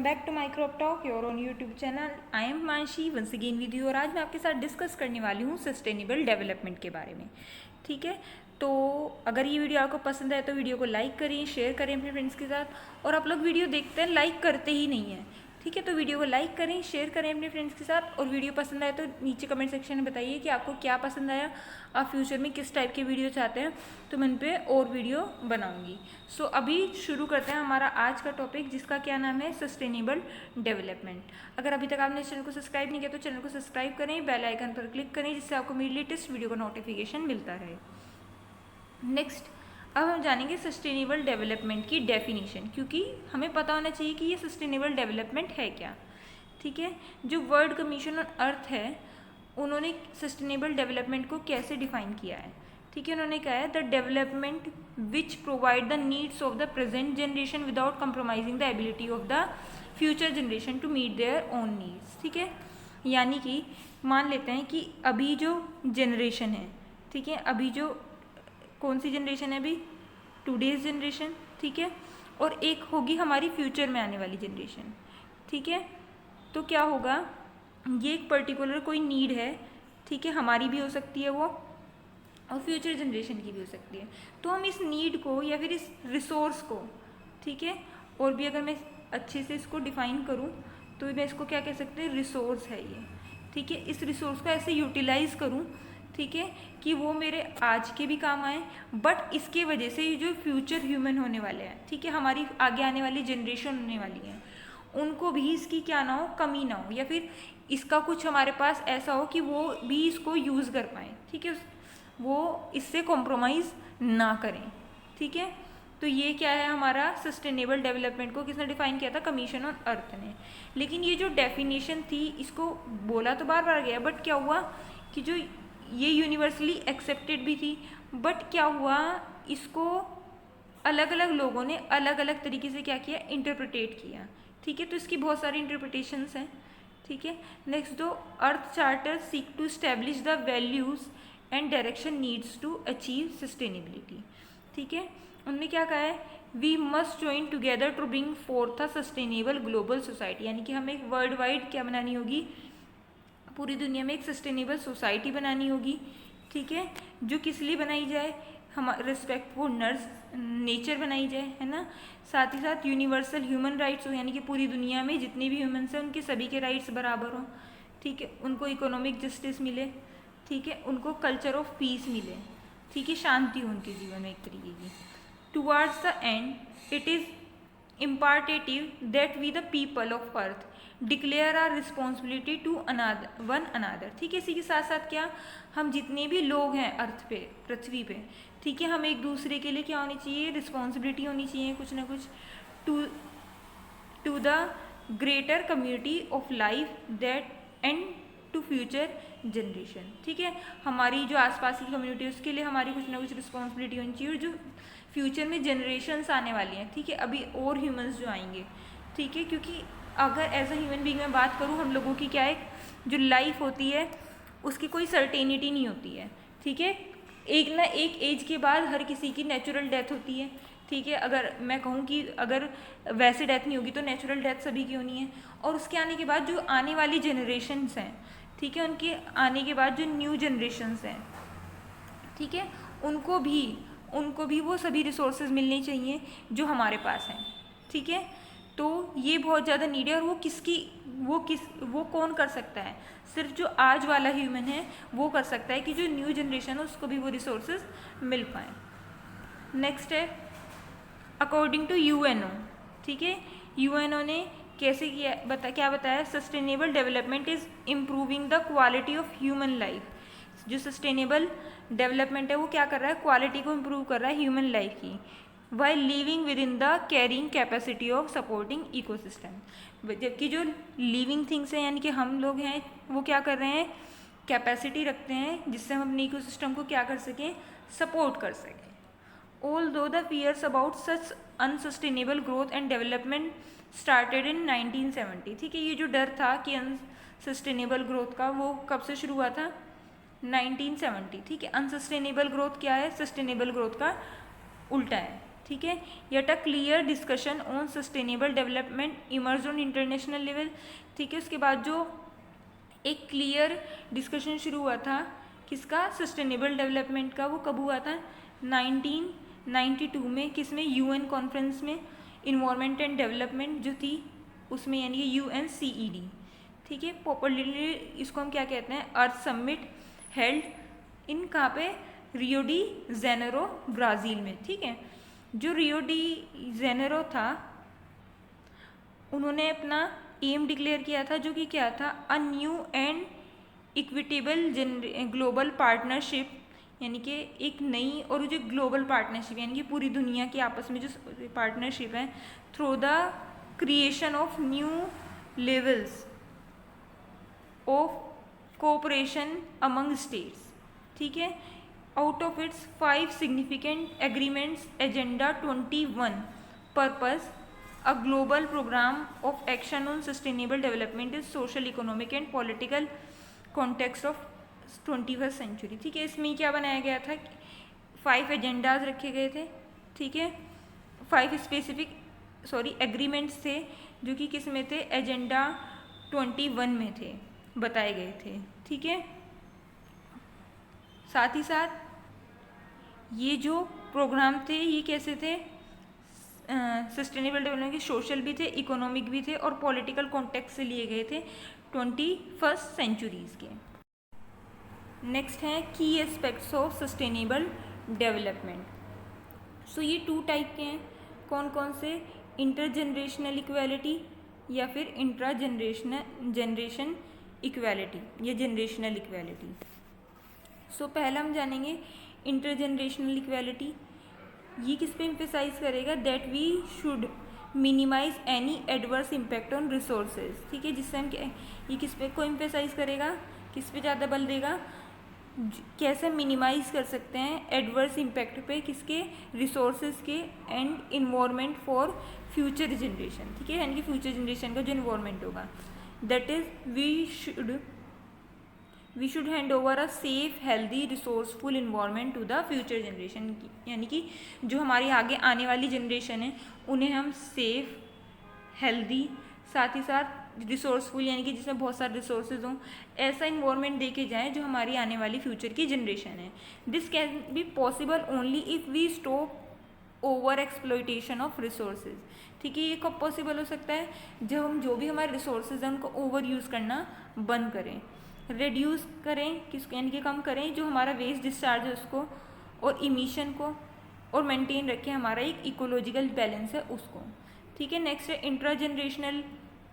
back to Microbial, your own YouTube channel. I am Himanshi once again with you और आज मैं आपके साथ डिस्कस करने वाली हूँ सस्टेनेबल डेवलपमेंट के बारे में. ठीक है, तो अगर ये वीडियो आपको पसंद आए तो वीडियो को लाइक करें, शेयर करें अपने फ्रेंड्स के साथ. और आप लोग वीडियो देखते हैं लाइक करते ही नहीं हैं. ठीक है, तो वीडियो को लाइक करें, शेयर करें अपने फ्रेंड्स के साथ. और वीडियो पसंद आए तो नीचे कमेंट सेक्शन में बताइए कि आपको क्या पसंद आया, आप फ्यूचर में किस टाइप के वीडियो चाहते हैं, तो मैं उन पर और वीडियो बनाऊंगी. सो अभी शुरू करते हैं हमारा आज का टॉपिक, जिसका क्या नाम है सस्टेनेबल डेवलपमेंट. अगर अभी तक आपने इस चैनल को सब्सक्राइब नहीं किया तो चैनल को सब्सक्राइब करें, बेल आइकन पर क्लिक करें, जिससे आपको मेरी लेटेस्ट वीडियो का नोटिफिकेशन मिलता रहे. नेक्स्ट, अब हम जानेंगे सस्टेनेबल डेवलपमेंट की डेफिनेशन, क्योंकि हमें पता होना चाहिए कि ये सस्टेनेबल डेवलपमेंट है क्या. ठीक है, जो वर्ल्ड कमीशन ऑन अर्थ है उन्होंने सस्टेनेबल डेवलपमेंट को कैसे डिफाइन किया है. ठीक है, उन्होंने कहा है the development which provide the needs of the present generation without compromising the ability of the future generation to meet their own needs. ठीक है, यानी कि मान लेते हैं कि अभी जो जनरेशन है, ठीक है, अभी जो कौन सी जनरेशन है, अभी टूडेज जनरेशन. ठीक है, और एक होगी हमारी फ्यूचर में आने वाली जनरेशन. ठीक है, तो क्या होगा, ये एक पर्टिकुलर कोई नीड है. ठीक है, हमारी भी हो सकती है वो, और फ्यूचर जनरेशन की भी हो सकती है. तो हम इस नीड को या फिर इस रिसोर्स को, ठीक है, और भी अगर मैं अच्छे से इसको डिफाइन करूँ तो मैं इसको क्या कह सकते हैं, रिसोर्स है ये. ठीक है, इस रिसोर्स को ऐसे यूटिलाइज करूँ, ठीक है, कि वो मेरे आज के भी काम आए, बट इसके वजह से जो फ्यूचर ह्यूमन होने वाले हैं, ठीक है, हमारी आगे आने वाली जनरेशन होने वाली है, उनको भी इसकी क्या ना हो, कमी ना हो, या फिर इसका कुछ हमारे पास ऐसा हो कि वो भी इसको यूज़ कर पाएँ. ठीक है, वो इससे कॉम्प्रोमाइज़ ना करें. ठीक है, तो ये क्या है हमारा सस्टेनेबल डेवलपमेंट को किसने डिफाइन किया था, कमीशन ऑन अर्थ ने. लेकिन ये जो डेफिनेशन थी इसको बोला तो बार बार गया, बट क्या हुआ कि जो ये यूनिवर्सली एक्सेप्टेड भी थी, बट क्या हुआ, इसको अलग अलग लोगों ने अलग अलग तरीके से क्या किया, इंटरप्रिटेट किया. ठीक है, तो इसकी बहुत सारी इंटरप्रिटेशंस हैं. ठीक है, next, the earth charter seek to establish the values and direction needs to achieve sustainability. ठीक है, उन्होंने क्या कहा है, we must join together to bring forth a sustainable global society. यानी कि हमें एक वर्ल्ड वाइड क्या बनानी होगी, पूरी दुनिया में एक सस्टेनेबल सोसाइटी बनानी होगी. ठीक है, जो किस लिए बनाई जाए, हम रिस्पेक्टफुल नेचर बनाई जाए, है ना. साथ ही साथ यूनिवर्सल ह्यूमन राइट्स हो, यानी कि पूरी दुनिया में जितने भी ह्यूमन्स हैं उनके सभी के राइट्स बराबर हों. ठीक है, उनको इकोनॉमिक जस्टिस मिले. ठीक है, उनको कल्चर ऑफ पीस मिले. ठीक है, शांति हो उनके जीवन में एक तरीके की. Towards the end it is imperative that we the people of earth declare our responsibility to another one another. ठीक है, इसी के साथ साथ क्या, हम जितने भी लोग हैं अर्थ पे, पृथ्वी पे, ठीक है, हम एक दूसरे के लिए क्या होनी चाहिए, रिस्पॉन्सिबिलिटी होनी चाहिए कुछ ना कुछ, to the greater community of life that and to future generation. ठीक है, हमारी जो आसपास की कम्युनिटी है उसके लिए हमारी कुछ ना कुछ रिस्पॉन्सिबिलिटी होनी चाहिए, और जो फ्यूचर में जनरेशन्स आने वाली हैं, ठीक है, अभी और ह्यूमंस जो आएंगे. ठीक है, क्योंकि अगर एज अ ह्यूमन बीइंग मैं बात करूँ, हम लोगों की क्या है, जो लाइफ होती है उसकी कोई सर्टेनिटी नहीं होती है. ठीक है, एक ना एक एज के बाद हर किसी की नेचुरल डेथ होती है. ठीक है, अगर मैं कहूँ कि अगर वैसे डेथ नहीं होगी तो नेचुरल डेथ सभी की होनी है. और उसके आने के बाद जो आने वाली जनरेशन्स हैं, ठीक है, उनके आने के बाद जो न्यू जनरेशन्स हैं, ठीक है, उनको भी वो सभी रिसोर्सेज मिलने चाहिए जो हमारे पास हैं. ठीक है, तो ये बहुत ज़्यादा नीड है, और वो कौन कर सकता है, सिर्फ जो आज वाला ह्यूमन है वो कर सकता है कि जो न्यू जनरेशन है उसको भी वो रिसोर्सेज मिल पाएँ. नेक्स्ट है अकॉर्डिंग टू यूएनओ. ठीक है, यूएनओ ने कैसे किया, क्या बताया, sustainable development is improving the quality of human life. जो सस्टेनेबल डेवलपमेंट है वो क्या कर रहा है, क्वालिटी को इम्प्रूव कर रहा है ह्यूमन लाइफ की, while living within the carrying capacity of supporting ecosystem. जबकि जो लिविंग थिंग्स हैं, यानी कि हम लोग हैं, वो क्या कर रहे हैं, कैपेसिटी रखते हैं जिससे हम अपने इकोसिस्टम को क्या कर सकें, सपोर्ट कर सकें. Although the fears about such unsustainable growth and development started in 1970. ठीक है, ये जो डर था कि अनसस्टेनेबल ग्रोथ का, वो कब से शुरू हुआ था, 1970. ठीक है, अनसस्टेनेबल ग्रोथ क्या है, सस्टेनेबल ग्रोथ का उल्टा है. ठीक है। Yet a clear discussion on sustainable development emerge on international level, ठीक है। उसके बाद जो एक क्लियर डिस्कशन शुरू हुआ था किसका, सस्टेनेबल डेवलपमेंट का, वो कब हुआ था, 1992 में, किसमें, यूएन कॉन्फ्रेंस में, इन्वायरमेंट एंड डेवलपमेंट जो थी उसमें, यानी कि UNCED, ठीक है। पॉपुलरली इसको हम क्या कहते हैं, अर्थ समिट हेल्ड इन कहाँ पे, रियो डी जेनेरो ब्राज़ील में, ठीक है। जो रियो डी जेनेरो था उन्होंने अपना एम डिक्लेयर किया था जो कि क्या था, a new and equitable global partnership, यानी कि एक नई और जो ग्लोबल पार्टनरशिप यानी कि पूरी दुनिया की आपस में जो पार्टनरशिप है, through the creation of new levels of cooperation among states, ठीक है। Out of its 5 significant agreements, agenda 21 purpose, a global program of action on sustainable development is social, economic and political context of 21st century, ठीक है। इसमें क्या बनाया गया था, 5 agendas रखे गए थे, ठीक है। 5 स्पेसिफिक एग्रीमेंट्स थे जो कि किस में थे, एजेंडा 21 में थे, बताए गए थे, ठीक है। साथ ही साथ ये जो प्रोग्राम थे ये कैसे थे, सस्टेनेबल डेवलपमेंट के सोशल भी थे, इकोनॉमिक भी थे और पॉलिटिकल कॉन्टेक्स्ट से लिए गए थे 21st सेंचुरीज़ के। नेक्स्ट है की एस्पेक्ट्स ऑफ सस्टेनेबल डेवलपमेंट। सो ये 2 टाइप के हैं, कौन कौन से, इंटरजनरेशनल इक्वालिटी या फिर इंट्रा जनरेशन इक्वालिटी या जनरेशनल इक्वालिटी। सो पहला हम जानेंगे इंटरजनरेशनल इक्वालिटी। ये किस पे एम्फेसाइज करेगा, that we should minimize any adverse impact on resources, ठीक है। जिससे हम ये किस पे को एम्फेसाइज करेगा, किस पे ज़्यादा बल देगा, कैसे मिनिमाइज कर सकते हैं एडवर्स इम्पैक्ट पे, किसके, रिसोर्सेज के and environment for future generation, ठीक है। यानी कि फ्यूचर जनरेशन का जो इन्वायरमेंट होगा, that is we should hand over a safe healthy resourceful environment to the future generation, यानी कि जो हमारी आगे आने वाली जनरेशन है उन्हें हम सेफ, हेल्दी, साथ ही साथ रिसोर्सफुल यानी कि जिसमें बहुत सारे रिसोर्सेज हों, ऐसा इन्वायरमेंट दे के जाएँ जो हमारी आने वाली फ्यूचर की जनरेशन है। This can be possible only if we stop over exploitation of resources, ठीक है। ये कब पॉसिबल हो सकता है, जब हम जो भी हमारे रिसोर्सेज हैं उनको ओवर यूज़ करना बंद करें, रिड्यूस करें, किसको, यानी कि कम करें जो हमारा वेस्ट डिस्चार्ज है उसको, और इमिशन को, और मेंटेन रखें हमारा एक इकोलॉजिकल बैलेंस है उसको, ठीक है। नेक्स्ट है इंट्रा जनरेशनल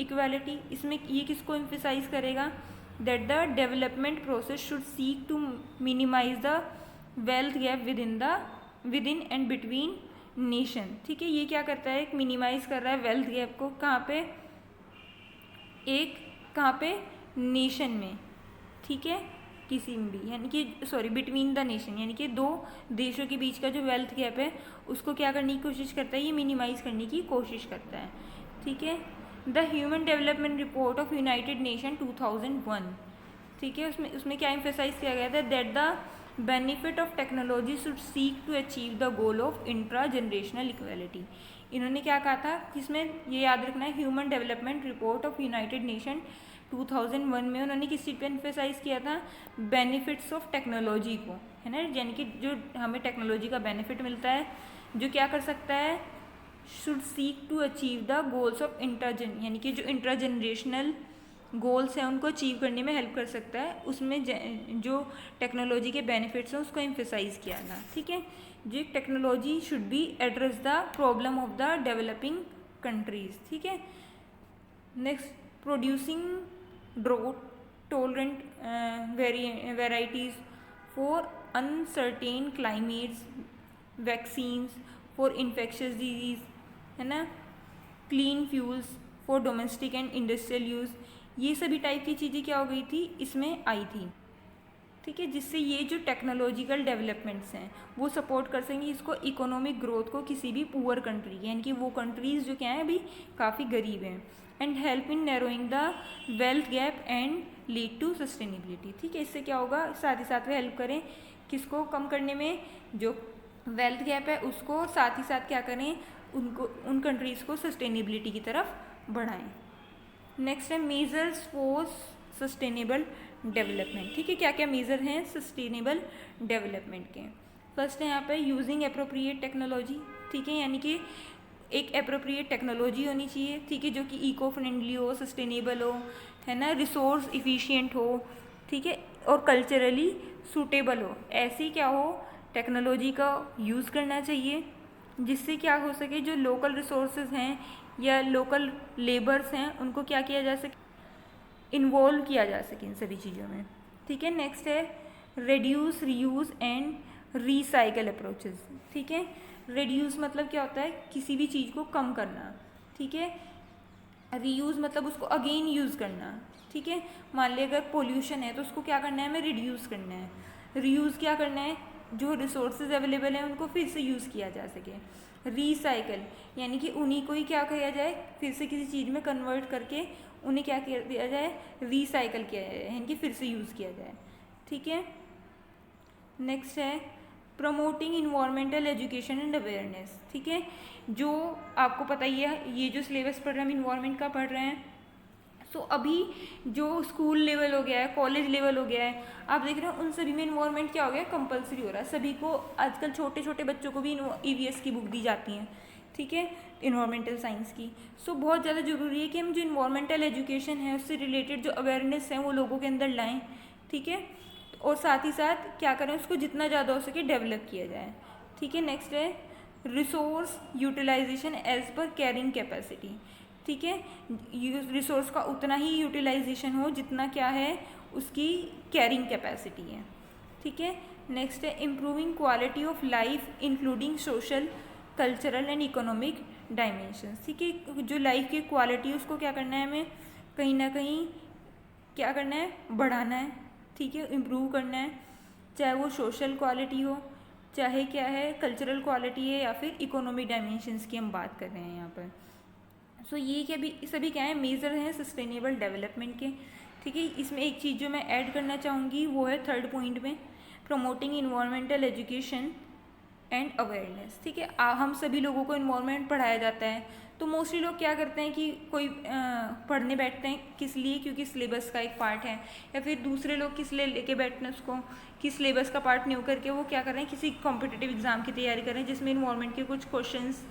इक्वालिटी। इसमें ये किसको एम्फेसाइज करेगा, that the development process should seek to minimize the wealth gap within and between nation, ठीक है। ये क्या करता है, एक मिनिमाइज कर रहा है वेल्थ गैप को, कहाँ पे नेशन में, ठीक है, किसी में भी, यानी कि बिटवीन द नेशन, यानी कि 2 देशों के बीच का जो वेल्थ गैप है उसको क्या करने की कोशिश करता है, ये मिनिमाइज करने की कोशिश करता है, ठीक है। The human development report of united nation 2001, ठीक है, उसमें क्या एम्फेसाइज किया गया था, that the benefit of technology should seek to achieve the goal of intra generational equality. इन्होंने क्या कहा था, किसमें, ये याद रखना है, human development report of united nation 2001 में उन्होंने किस चीज़ पे एम्फेसाइज किया था, बेनिफिट्स ऑफ टेक्नोलॉजी को, है ना, यानी कि जो हमें टेक्नोलॉजी का बेनिफिट मिलता है जो क्या कर सकता है, should seek to achieve the goals of यानी कि जो इंट्रा जनरेशनल गोल्स हैं उनको अचीव करने में हेल्प कर सकता है, उसमें जो टेक्नोलॉजी के बेनिफिट्स हैं उसको एम्फेसाइज किया था, ठीक है। जो technology should be address the problem of the developing countries, ठीक है। Next, producing drought tolerant varieties for uncertain climates, vaccines for infectious disease, है ना, clean fuels for domestic and industrial use, ये सभी टाइप की चीज़ें क्या हो गई थी, इसमें आई थी, ठीक है। जिससे ये जो टेक्नोलॉजिकल डेवलपमेंट्स हैं वो सपोर्ट कर सकेंगे इसको, इकोनॉमिक ग्रोथ को किसी भी पुअर कंट्री, यानी कि वो कंट्रीज़ जो क्या हैं अभी काफ़ी गरीब हैं, and help in narrowing the wealth gap and lead to sustainability, ठीक है। इससे क्या होगा, साथ ही साथ वे हेल्प करें किसको कम करने में, जो वेल्थ गैप है उसको साथ ही साथ क्या करें, उनको उन कंट्रीज़ को सस्टेनेबिलिटी की तरफ बढ़ाएं। नेक्स्ट है मेजर्स फॉर सस्टेनेबल डेवलपमेंट। ठीक है, क्या क्या मेजर हैं सस्टेनेबल डेवलपमेंट के। फर्स्ट है यहाँ पे यूजिंग अप्रोप्रिएट टेक्नोलॉजी। ठीक है, यानी कि एक अप्रोप्रिएट टेक्नोलॉजी होनी चाहिए, ठीक है, जो कि इको फ्रेंडली हो, सस्टेनेबल हो, है ना, रिसोर्स इफिशिएंट हो, ठीक है, और कल्चरली सूटेबल हो। ऐसी क्या हो, टेक्नोलॉजी का यूज़ करना चाहिए जिससे क्या हो सके, जो लोकल रिसोर्सेज हैं या लोकल लेबर्स हैं उनको क्या किया जा सके, इन्वॉल्व किया जा सके इन सभी चीज़ों में। ठीक है, नेक्स्ट है reduce, reuse and recycle approaches. ठीक है, रेड्यूस मतलब क्या होता है, किसी भी चीज़ को कम करना। ठीक है, रीयूज़ मतलब उसको अगेन यूज़ करना। ठीक है, मान लिया अगर पोल्यूशन है तो उसको क्या करना है, हमें रिड्यूस करना है। रीयूज़ क्या करना है, जो रिसोर्सेज अवेलेबल हैं उनको फिर से यूज़ किया जा सके। रीसाइकल यानी कि उन्हीं को ही क्या किया जाए, फिर से किसी चीज़ में कन्वर्ट करके उन्हें क्या किया जाए, रीसाइकल किया जाए, यानी कि फिर से यूज़ किया जाए। ठीक है, नेक्स्ट है promoting environmental education and awareness. ठीक है, जो आपको पता ही है, ये जो सिलेबस पढ़ रहे हैं हम इन्वायरमेंट का पढ़ रहे हैं, सो अभी जो स्कूल लेवल हो गया है, कॉलेज लेवल हो गया है, आप देख रहे हो उन सभी में इन्वायरमेंट क्या हो गया है, कंपलसरी हो रहा है। सभी को आजकल छोटे छोटे बच्चों को भी ईवीएस की बुक दी जाती हैं। ठीक है, इन्वायरमेंटल साइंस की। सो बहुत ज़्यादा ज़रूरी है कि हम जो इन्वायरमेंटल एजुकेशन है उससे रिलेटेड जो अवेयरनेस है वो लोगों के अंदर लाएँ। ठीक है, और साथ ही साथ क्या करें, उसको जितना ज़्यादा हो सके डेवलप किया जाए। ठीक है, नेक्स्ट है resource utilization as per carrying capacity. ठीक है, रिसोर्स का उतना ही यूटिलाइजेशन हो जितना क्या है उसकी कैरिंग कैपेसिटी है। ठीक है, नेक्स्ट है improving quality of life including social, cultural and economic dimensions. ठीक है, जो लाइफ की क्वालिटी है उसको क्या करना है, हमें कहीं ना कहीं क्या करना है, बढ़ाना है। ठीक है, इम्प्रूव करना है, चाहे वो सोशल क्वालिटी हो, चाहे क्या है कल्चरल क्वालिटी है, या फिर इकोनॉमिक डायमेंशंस की हम बात कर रहे हैं यहाँ पर। सो ये क्या भी सभी क्या है, मेजर हैं सस्टेनेबल डेवलपमेंट के। ठीक है, इसमें एक चीज़ जो मैं ऐड करना चाहूँगी वो है थर्ड पॉइंट में, promoting environmental education and awareness. ठीक है, हम सभी लोगों को इन्वायरमेंट पढ़ाया जाता है, तो मोस्टली लोग क्या करते हैं कि कोई पढ़ने बैठते हैं, किस लिए, क्योंकि सिलेबस का एक पार्ट है, या फिर दूसरे लोग किस लिए लेके बैठते हैं उसको कि सिलेबस का पार्ट नहीं होकर के वो क्या कर रहे हैं, किसी कॉम्पिटिटिव एग्जाम की तैयारी कर रहे हैं जिसमें इन्वायरमेंट के कुछ क्वेश्चंस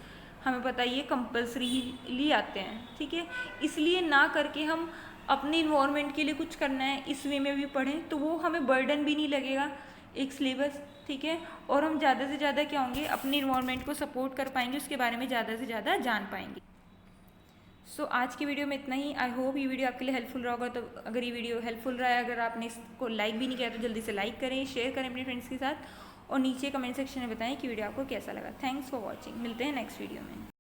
हमें पता ही है कंपल्सरी आते हैं। ठीक है, इसलिए ना करके हम अपने इन्वायरमेंट के लिए कुछ करना है इस वे में भी पढ़ें, तो वो हमें बर्डन भी नहीं लगेगा एक सिलेबस। ठीक है, और हम ज़्यादा से ज़्यादा क्या होंगे, अपने इन्वायरमेंट को सपोर्ट कर पाएंगे, उसके बारे में ज़्यादा से ज़्यादा जान पाएंगे। सो आज की वीडियो में इतना ही। आई होप ये वीडियो आपके लिए हेल्पफुल रहा होगा। तो अगर ये वीडियो हेल्पफुल रहा है, अगर आपने इसको लाइक भी नहीं किया तो जल्दी से लाइक करें, शेयर करें अपने फ्रेंड्स के साथ, और नीचे कमेंट सेक्शन में बताएं कि वीडियो आपको कैसा लगा। थैंक्स फॉर वॉचिंग, मिलते हैं नेक्स्ट वीडियो में।